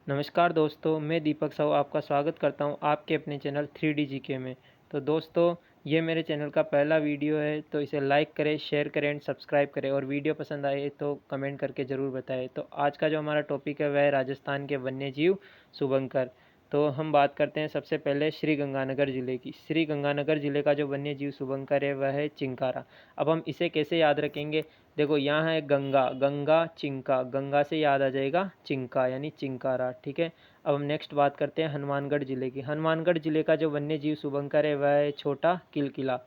नमस्कार दोस्तों, मैं दीपक साहू आपका स्वागत करता हूं आपके अपने चैनल 3D जीके में। तो दोस्तों, ये मेरे चैनल का पहला वीडियो है, तो इसे लाइक करें, शेयर करें एंड सब्सक्राइब करें और वीडियो पसंद आए तो कमेंट करके ज़रूर बताएं। तो आज का जो हमारा टॉपिक है वह है राजस्थान के वन्य जीव शुभंकर। तो हम बात करते हैं सबसे पहले श्री गंगानगर ज़िले की। श्री गंगानगर ज़िले का जो वन्य जीव शुभंकर है वह है चिंकारा। अब हम इसे कैसे याद रखेंगे? देखो, यहाँ है गंगा, गंगा चिंका, गंगा से याद आ जाएगा चिंका यानी चिंकारा। ठीक है। अब हम नेक्स्ट बात करते हैं हनुमानगढ़ जिले की। हनुमानगढ़ जिले का जो वन्य जीव शुभंकर है वह है छोटा किलकिला।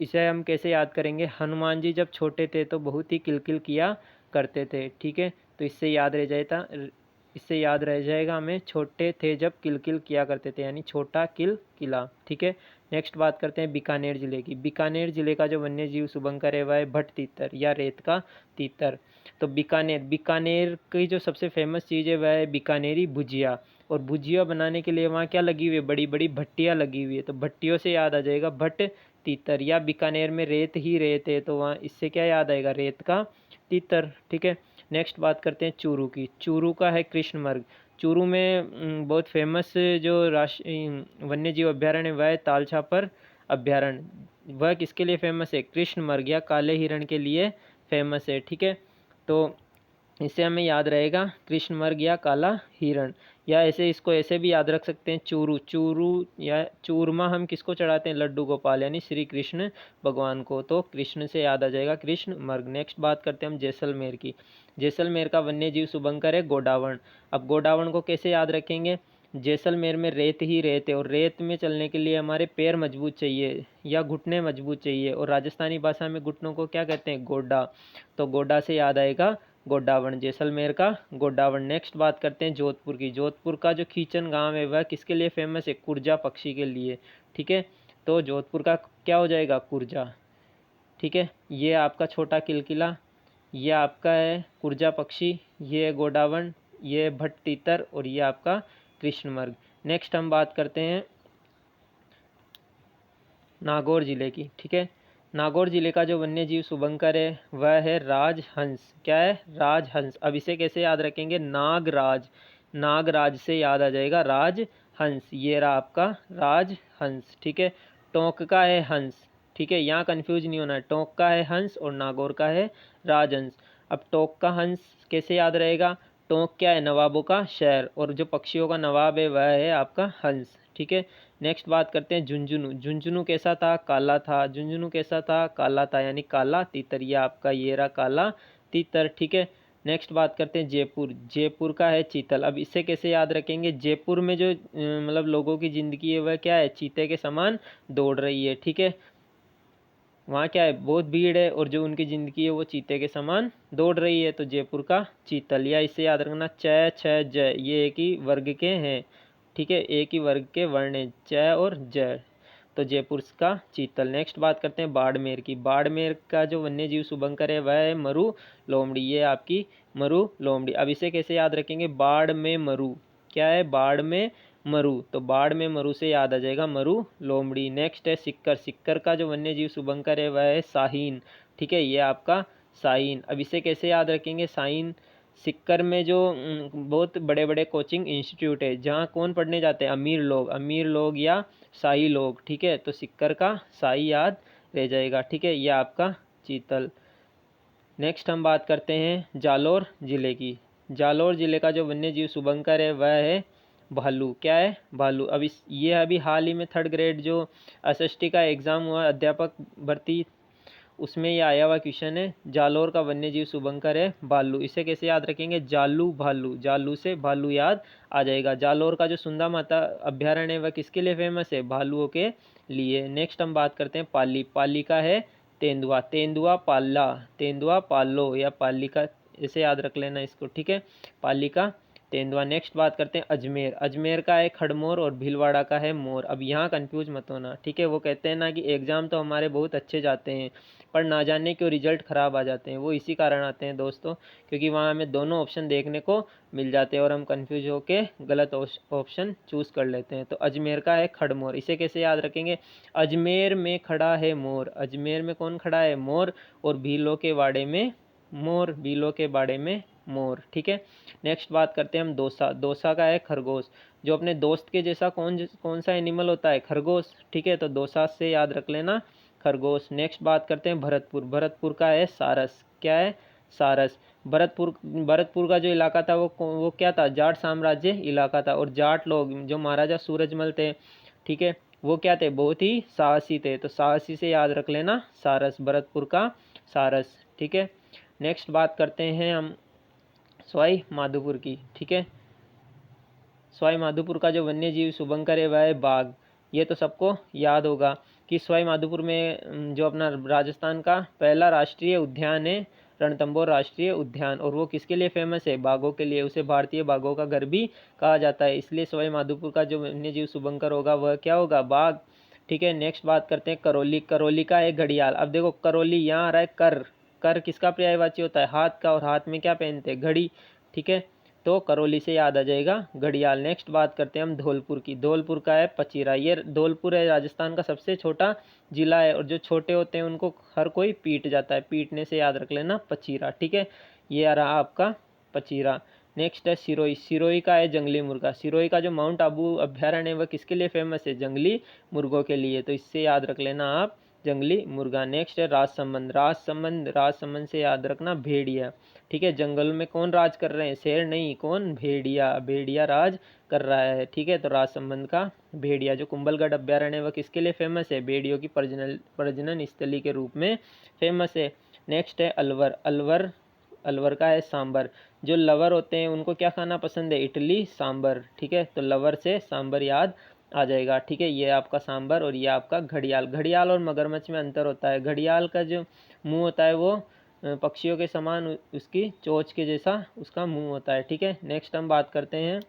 इसे हम कैसे याद करेंगे? हनुमान जी जब छोटे थे तो बहुत ही किलकिल किया करते थे। ठीक है, तो इससे याद रह जाएगा हमें, छोटे थे जब किलकिल किया करते थे यानी छोटा किल किला। ठीक है। नेक्स्ट बात करते हैं बीकानेर जिले की। बीकानेर जिले का जो वन्य जीव शुभंकर है वह है भट तीतर या रेत का तीतर। तो बीकानेर बीकानेर की जो सबसे फेमस चीज़ है वह है बीकानेरी भुजिया। और भुजिया बनाने के लिए वहाँ क्या लगी हुई है? बड़ी बड़ी भट्टियाँ लगी हुई है। तो भट्टियों से याद आ जाएगा भट तीतर, या बीकानेर में रेत ही रेत है तो वहाँ इससे क्या याद आएगा? रेत का तीतर। ठीक है। नेक्स्ट बात करते हैं चूरू की। चूरू का है कृष्णमर्ग। चूरू में बहुत फेमस जो वन्य जीव अभ्यारण्य है वह है तालछापर अभ्यारण्य। वह किसके लिए फेमस है? कृष्णमर्ग या काले हिरण के लिए फेमस है। ठीक है, तो इससे हमें याद रहेगा कृष्णमर्ग या काला हिरण। या ऐसे इसको ऐसे भी याद रख सकते हैं चूरू। चूरू या चूरमा हम किसको चढ़ाते हैं? लड्डू गोपाल यानी श्री कृष्ण भगवान को। तो कृष्ण से याद आ जाएगा कृष्णमर्ग। नेक्स्ट बात करते हैं हम जैसलमेर की। जैसलमेर का वन्य जीव शुभंकर है गोडावण। अब गोडावण को कैसे याद रखेंगे? जैसलमेर में रेत ही रेत है और रेत में चलने के लिए हमारे पैर मजबूत चाहिए या घुटने मजबूत चाहिए, और राजस्थानी भाषा में घुटनों को क्या कहते हैं? गोड्डा। तो गोड्डा से याद आएगा गोड्डावण, जैसलमेर का गोड्डावण। नेक्स्ट बात करते हैं जोधपुर की। जोधपुर का जो खींचन गांव है वह किसके लिए फेमस है? कुरजा पक्षी के लिए। ठीक है, तो जोधपुर का क्या हो जाएगा? कुरजा। ठीक है, ये आपका छोटा किलकिला, ये आपका है कुरजा पक्षी, ये है गोडावण, ये है भट तीतर और ये आपका कृष्णमर्ग। नेक्स्ट हम बात करते हैं नागौर जिले की। ठीक है, नागौर जिले का जो वन्य जीव शुभंकर है वह है राजहंस। क्या है? राजहंस। अब इसे कैसे याद रखेंगे? नागराज। नागराज से याद आ जाएगा राजहंस। ये रहा आपका राजहंस। ठीक है, टोंक का है हंस। ठीक है, यहाँ कंफ्यूज नहीं होना है, टोंक का है हंस और नागौर का है राजहंस। अब टोंक का हंस कैसे याद रहेगा? टोंक क्या है? नवाबों का शहर, और जो पक्षियों का नवाब है वह है आपका हंस। ठीक है। नेक्स्ट बात करते हैं झुंझुनू। झुंझुनू कैसा था? काला था। झुंझुनू कैसा था? काला था यानी काला तीतर। ये आपका ये रहा काला तीतर। ठीक है। नेक्स्ट बात करते हैं जयपुर। जयपुर का है चीतल। अब इसे कैसे याद रखेंगे? जयपुर में जो मतलब लोगों की ज़िंदगी है वह क्या है? चीते के समान दौड़ रही है। ठीक है, वहाँ क्या है? बहुत भीड़ है और जो उनकी ज़िंदगी है वो चीते के समान दौड़ रही है। तो जयपुर का चीतल, या इसे याद रखना च छ ज, ये एक ही वर्ग के हैं। ठीक है, एक ही वर्ग के वर्ण हैं च और ज। तो जयपुर का चीतल। नेक्स्ट बात करते हैं बाड़मेर की। बाड़मेर का जो वन्य जीव शुभंकर है वह है मरु लोमड़ी। ये आपकी मरु लोमड़ी। अब इसे कैसे याद रखेंगे? बाढ़ में मरु। क्या है? बाढ़ में मरु। तो बाढ़ में मरु से याद आ जाएगा मरु लोमड़ी। नेक्स्ट है सिक्कर। सिक्कर का जो वन्य जीव शुभंकर है वह है शाहीन। ठीक है, ये आपका शाहीन। अब इसे कैसे याद रखेंगे? शाहीन। सिक्कर में जो बहुत बड़े बड़े कोचिंग इंस्टीट्यूट है जहाँ कौन पढ़ने जाते हैं? अमीर लोग। अमीर लोग या शाही लोग। ठीक है, तो सिक्कर का शाही याद रह जाएगा। ठीक है, यह आपका चीतल। नेक्स्ट हम बात करते हैं जालौर ज़िले की। जालौर ज़िले का जो वन्य जीव शुभंकर है वह है भालू। क्या है? भालू। अब ये अभी हाल ही में थर्ड ग्रेड जो एसएसटी का एग्ज़ाम हुआ अध्यापक भर्ती, उसमें ये आया हुआ क्वेश्चन है। जालौर का वन्य जीव शुभंकर है भालू। इसे कैसे याद रखेंगे? जालू भालू। जालू से भालू याद आ जाएगा। जालौर का जो सुंदा माता अभ्यारण्य है वह किसके लिए फेमस है? भालुओं के लिए। नेक्स्ट हम बात करते हैं पाली। पाली का है तेंदुआ। तेंदुआ पाला, तेंदुआ पालो या पाली का, इसे याद रख लेना इसको। ठीक है, पाली का तेंदुआ। नेक्स्ट बात करते हैं अजमेर। अजमेर का है खड़मोर और भीलवाड़ा का है मोर। अब यहाँ कंफ्यूज मत होना। ठीक है, वो कहते हैं ना कि एग्ज़ाम तो हमारे बहुत अच्छे जाते हैं पर ना जाने क्यों रिजल्ट ख़राब आ जाते हैं। वो इसी कारण आते हैं दोस्तों, क्योंकि वहाँ हमें दोनों ऑप्शन देखने को मिल जाते हैं और हम कंफ्यूज होकर गलत ऑप्शन चूज़ कर लेते हैं। तो अजमेर का है खड़मोर। इसे कैसे याद रखेंगे? अजमेर में खड़ा है मोर। अजमेर में कौन खड़ा है? मोर। और भीलों के बाड़े में मोर। भीलों के बाड़े में मोर, ठीक है। नेक्स्ट बात करते हैं हम दोसा। दोसा का है खरगोश। जो अपने दोस्त के जैसा कौन सा एनिमल होता है? खरगोश, ठीक है। तो दोसा से याद रख लेना खरगोश। नेक्स्ट बात करते हैं भरतपुर। भरतपुर का है सारस। क्या है? सारस। भरतपुर का जो इलाका था वो क्या था? जाट साम्राज्य इलाका था। और जाट लोग जो महाराजा सूरजमल थे, ठीक है, वो क्या थे? बहुत ही साहसी थे। तो साहसी से याद रख लेना सारस, भरतपुर का सारस, ठीक है। नेक्स्ट बात करते हैं हम सवाई माधोपुर की, ठीक है। सवाई माधोपुर का जो वन्य जीव शुभंकर है वह है बाघ। ये तो सबको याद होगा कि सवाई माधोपुर में जो अपना राजस्थान का पहला राष्ट्रीय उद्यान है रणथंभौर राष्ट्रीय उद्यान, और वो किसके लिए फेमस है? बाघों के लिए। उसे भारतीय बाघों का घर भी कहा जाता है, इसलिए सवाई माधोपुर का जो वन्य जीव शुभंकर होगा वह क्या होगा? बाघ, ठीक है। नेक्स्ट बात करते हैं करौली। करौली का है घड़ियाल। अब देखो करौली यहाँ आ रहा है कर। कर किसका पर्यायवाची होता है? हाथ का। और हाथ में क्या पहनते हैं? घड़ी, ठीक है। तो करौली से याद आ जाएगा घड़ियाल। नेक्स्ट बात करते हैं हम धौलपुर की। धौलपुर का है पचीरा। ये धौलपुर है राजस्थान का सबसे छोटा जिला है, और जो छोटे होते हैं उनको हर कोई पीट जाता है, पीटने से याद रख लेना पचीरा, ठीक है। ये आ रहा आपका पचीरा। नेक्स्ट है सिरोही। सिरोही का है जंगली मुर्गा। सिरोही का जो माउंट आबू अभ्यारण्य है वह किसके लिए फेमस है? जंगली मुर्गों के लिए। तो इससे याद रख लेना आप जंगली मुर्गा। नेक्स्ट है राजसमंद। राजसमंद से याद रखना भेड़िया, ठीक है। जंगल में कौन राज कर रहे हैं? शेर नहीं, कौन? भेड़िया। भेड़िया राज कर रहा है, ठीक है। तो राजसमंद का भेड़िया। जो कुंभलगढ़ अभ्यारण्य है वह किसके लिए फेमस है? भेड़ियों की प्रजनन स्थली के रूप में फेमस है। नेक्स्ट है अलवर। अलवर अलवर का है सांबर। जो लवर होते हैं उनको क्या खाना पसंद है? इडली सांबर, ठीक है। तो लवर से सांबर याद आ जाएगा, ठीक है। ये आपका सांबर और ये आपका घड़ियाल। घड़ियाल और मगरमच्छ में अंतर होता है। घड़ियाल का जो मुंह होता है वो पक्षियों के समान, उसकी चोंच के जैसा उसका मुंह होता है, ठीक है। नेक्स्ट हम बात करते हैं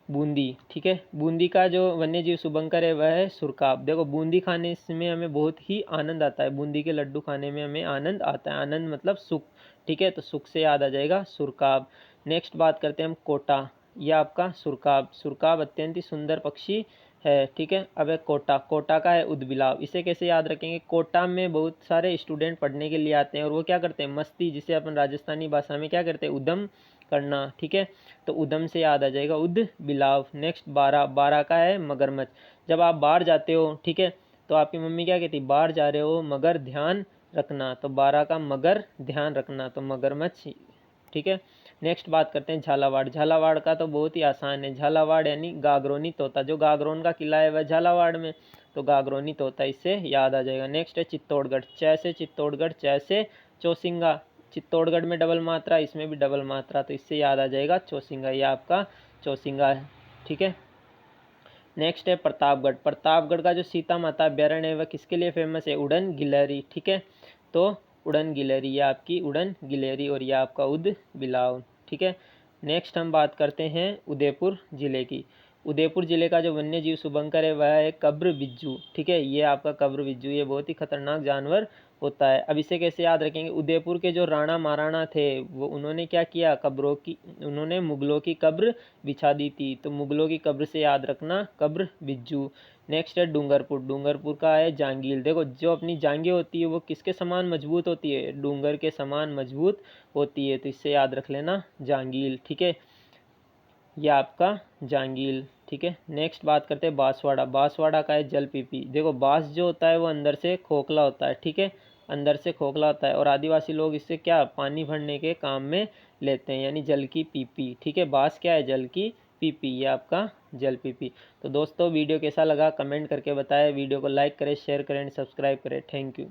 बूंदी, ठीक है। बूंदी का जो वन्य जीव शुभंकर है वह है सुरकाब। देखो बूंदी खाने में हमें बहुत ही आनंद आता है। बूंदी के लड्डू खाने में हमें आनंद आता है। आनंद मतलब सुख, ठीक है। तो सुख से याद आ जाएगा सुरकाब। नेक्स्ट बात करते हैं हम कोटा। यह आपका सुरकाब। सुरकाब अत्यंत ही सुंदर पक्षी है, ठीक है। अब है कोटा। कोटा का है उदबिलाव। इसे कैसे याद रखेंगे? कोटा में बहुत सारे स्टूडेंट पढ़ने के लिए आते हैं और वो क्या करते हैं? मस्ती, जिसे अपन राजस्थानी भाषा में क्या करते हैं? उदम करना, ठीक है। तो उदम से याद आ जाएगा उद बिलाव। नेक्स्ट बारह। बारह का है मगरमच्छ। जब आप बाहर जाते हो, ठीक है, तो आपकी मम्मी क्या कहती? बाहर जा रहे हो मगर ध्यान रखना। तो बारह का मगर ध्यान रखना, तो मगरमच्छ, ठीक है। नेक्स्ट बात करते हैं झालावाड़। झालावाड़ का तो बहुत ही आसान है। झालावाड़ यानी गागरोनी तोता। जो गागरोन का किला है वह झालावाड़ में, तो गागरोनी तोता, इससे याद आ जाएगा। नेक्स्ट है चित्तौड़गढ़। च से चित्तौड़गढ़, च से चौसिंगा। चित्तौड़गढ़ में डबल मात्रा, इसमें भी डबल मात्रा, तो इससे याद आ जाएगा चौसिंगा। ये आपका चौसिंगा है, ठीक है। नेक्स्ट है प्रतापगढ़। प्रतापगढ़ का जो सीता माता अभ्यारण्य है वह किसके लिए फेमस है? उड़न गिलहरी, ठीक है। तो उड़न गिलहरी, ये आपकी उड़न गिलहरी और यह आपका उद बिलाव, ठीक है। नेक्स्ट हम बात करते हैं उदयपुर जिले की। उदयपुर जिले का जो वन्य जीव शुभंकर है वह है कब्र बिज्जू, ठीक है। ये आपका कब्र बिज्जू, ये बहुत ही खतरनाक जानवर होता है। अब इसे कैसे याद रखेंगे? उदयपुर के जो राणा महाराणा थे वो उन्होंने क्या किया? कब्रों की, उन्होंने मुगलों की कब्र बिछा दी थी, तो मुगलों की कब्र से याद रखना कब्र बिज्जू। नेक्स्ट है डूंगरपुर। डूंगरपुर का है जांगील। देखो जो अपनी जांघें होती है वो किसके समान मजबूत होती है? डूंगर के समान मजबूत होती है, तो इससे याद रख लेना जांगील, ठीक है। यह आपका जांगील, ठीक है। नेक्स्ट बात करते हैं बांसवाड़ा। बांसवाड़ा का है जलपीपी। देखो बांस जो होता है वो अंदर से खोखला होता है, ठीक है, अंदर से खोखला होता है, और आदिवासी लोग इससे क्या पानी भरने के काम में लेते हैं, यानी जल की पीपी, ठीक है। बांस क्या है? जल की पीपी, ये आपका जल पीपी। तो दोस्तों वीडियो कैसा लगा कमेंट करके बताएं। वीडियो को लाइक करें, शेयर करें, सब्सक्राइब करें। Thank you.